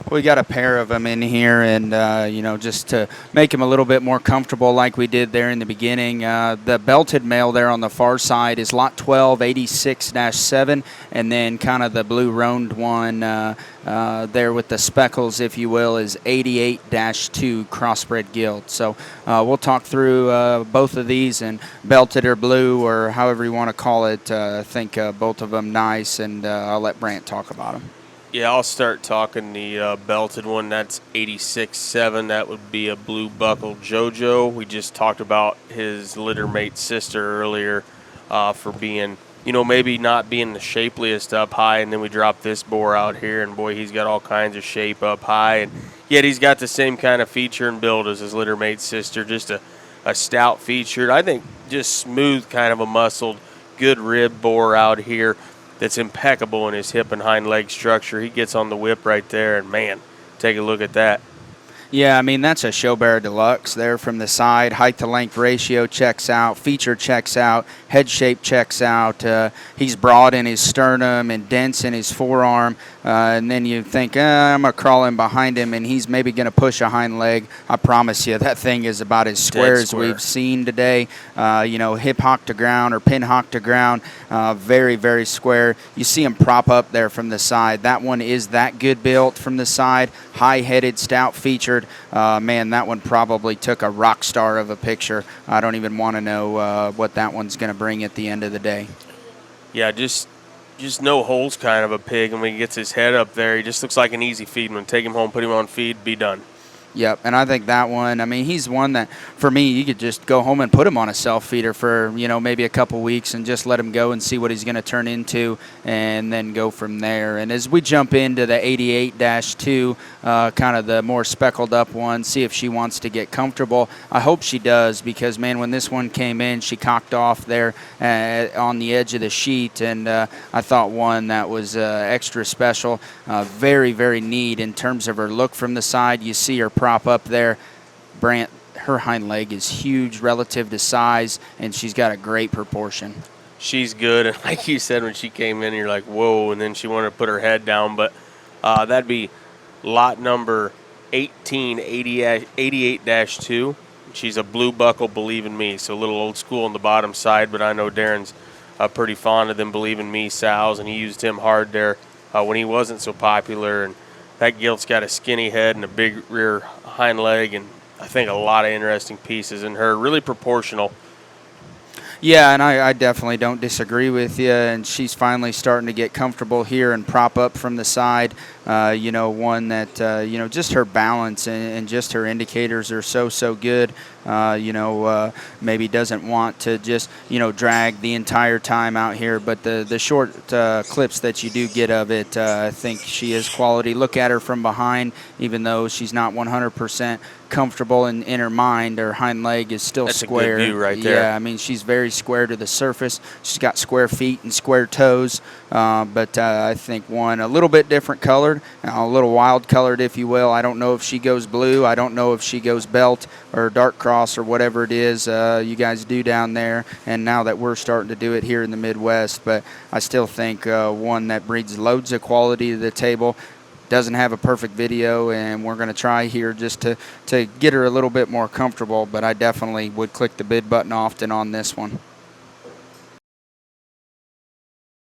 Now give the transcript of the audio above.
We got a pair of them in here, and just to make him a little bit more comfortable, like we did there in the beginning. The belted male there on the far side is lot 12, 86-7, and then kind of the blue roaned one there with the speckles, if you will, is 88-2 crossbred gilt. So we'll talk through both of these, and belted or blue or however you want to call it. I think both of them nice, and I'll let Brant talk about them. Yeah, I'll start talking the belted one. That's 86.7. That would be a blue buckle JoJo. We just talked about his litter mate sister earlier for being, maybe not being the shapeliest up high, and then we dropped this boar out here, and boy, he's got all kinds of shape up high, and yet he's got the same kind of feature and build as his litter mate sister, just a stout featured, I think just smooth, kind of a muscled, good rib boar out here. That's impeccable in his hip and hind leg structure. He gets on the whip right there, and man, take a look at that. Yeah, I mean, that's a Show Bear Deluxe there from the side. Height to length ratio checks out. Feature checks out. Head shape checks out. He's broad in his sternum and dense in his forearm. And then you think, I'm going to crawl in behind him, and he's maybe going to push a hind leg. I promise you, that thing is about as square as we've seen today. Hip hock to ground or pin hock to ground. Very, very square. You see him prop up there from the side. That one is that good built from the side. High-headed, stout featured. Man, that one probably took a rock star of a picture. I don't even want to know what that one's going to bring at the end of the day. Yeah, just no holes kind of a pig, and when he gets his head up there, he just looks like an easy feed. When take him home, put him on feed, be done. Yep, and I think that one, I mean, he's one that, for me, you could just go home and put him on a self-feeder for, maybe a couple weeks and just let him go and see what he's going to turn into and then go from there. And as we jump into the 88-2, kind of the more speckled up one, see if she wants to get comfortable. I hope she does because, man, when this one came in, she cocked off there on the edge of the sheet, and I thought one that was extra special, very, very neat in terms of her look from the side. You see her prop up there. Brant, her hind leg is huge relative to size, and she's got a great proportion. She's good, and like you said, when she came in, you're like, whoa, and then she wanted to put her head down, but that'd be lot number 88-2. She's a blue buckle, Believe in Me, so a little old school on the bottom side, but I know Darren's pretty fond of them Believe in Me sows, and he used him hard there when he wasn't so popular, and that gilt's got a skinny head and a big rear hind leg, and I think a lot of interesting pieces in her, really proportional. Yeah, and I definitely don't disagree with you, and she's finally starting to get comfortable here and prop up from the side. One that, just her balance and just her indicators are so good. Maybe doesn't want to just, drag the entire time out here, but the short clips that you do get of it, I think she is quality. Look at her from behind, even though she's not 100% comfortable in her mind. Her hind leg is still square. That's a good view right there. Yeah, I mean, she's very square to the surface. She's got square feet and square toes, but I think one a little bit different colored, a little wild colored, if you will. I don't know if she goes blue. I don't know if she goes belt or dark cross or whatever it is you guys do down there, and now that we're starting to do it here in the Midwest. But I still think one that brings loads of quality to the table. Doesn't have a perfect video, and we're going to try here just to get her a little bit more comfortable, but I definitely would click the bid button often on this one.